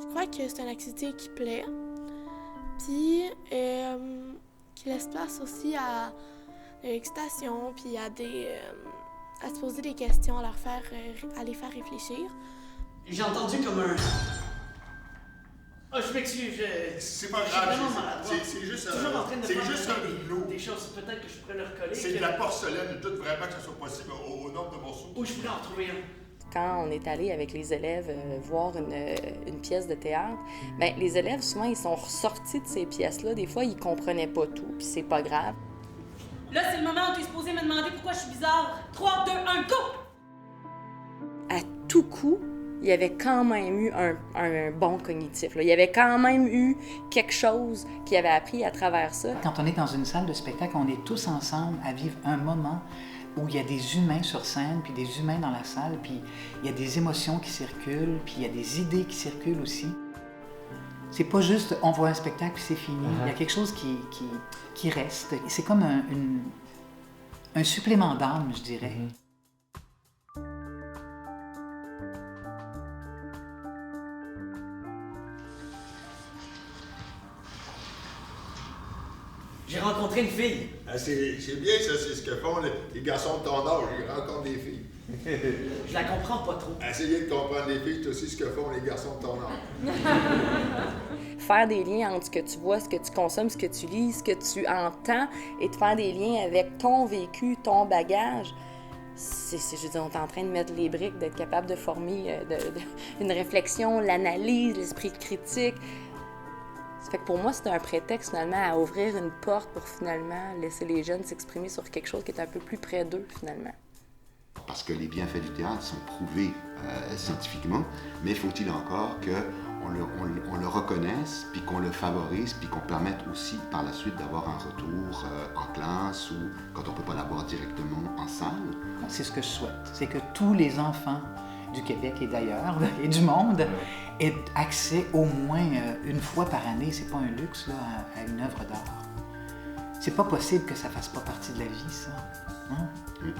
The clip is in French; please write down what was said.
Je crois que c'est une activité qui plaît, puis qui laisse place aussi à l'excitation, puis à se poser des questions, à les faire réfléchir. J'ai entendu comme un... Oh, je m'excuse, C'est pas je suis grave, vraiment maladroit. c'est juste Toujours en train de faire un lot. des choses, peut-être que je pourrais le recoller. C'est de la porcelaine, je doute vraiment que ça soit possible au nombre de morceaux. Ou je pourrais en trouver un. Quand on est allé avec les élèves voir une pièce de théâtre, bien, les élèves, souvent, ils sont ressortis de ces pièces-là. Des fois, ils comprenaient pas tout, puis c'est pas grave. Là, c'est le moment où tu es supposé me demander pourquoi je suis bizarre. 3, 2, 1, go! À tout coup, il y avait quand même eu un bon cognitif. Là. Il y avait quand même eu quelque chose qu'il avait appris à travers ça. Quand on est dans une salle de spectacle, on est tous ensemble à vivre un moment où il y a des humains sur scène, puis des humains dans la salle, puis il y a des émotions qui circulent, puis il y a des idées qui circulent aussi. C'est pas juste on voit un spectacle puis c'est fini. Il y a quelque chose qui reste. C'est comme un supplément d'âme, je dirais. J'ai rencontré une fille. Ah, c'est bien ça, c'est ce que font les garçons de ton âge, ils rencontrent des filles. Je la comprends pas trop. Essayez de comprendre les filles, c'est aussi ce que font les garçons de ton âge. Faire des liens entre ce que tu vois, ce que tu consommes, ce que tu lis, ce que tu entends, et de faire des liens avec ton vécu, ton bagage, je veux dire, on est en train de mettre les briques, d'être capable de former une réflexion, l'analyse, l'esprit critique. Ça fait que pour moi, c'était un prétexte finalement à ouvrir une porte pour finalement laisser les jeunes s'exprimer sur quelque chose qui est un peu plus près d'eux finalement. Parce que les bienfaits du théâtre sont prouvés scientifiquement, mais faut-il encore qu'on le reconnaisse, puis qu'on le favorise, puis qu'on permette aussi par la suite d'avoir un retour en classe ou quand on ne peut pas l'avoir directement en salle. C'est ce que je souhaite, c'est que tous les enfants du Québec et d'ailleurs, et du monde, aient accès au moins une fois par année, c'est pas un luxe, là, à une œuvre d'art. C'est pas possible que ça fasse pas partie de la vie, ça. Hein? Oui.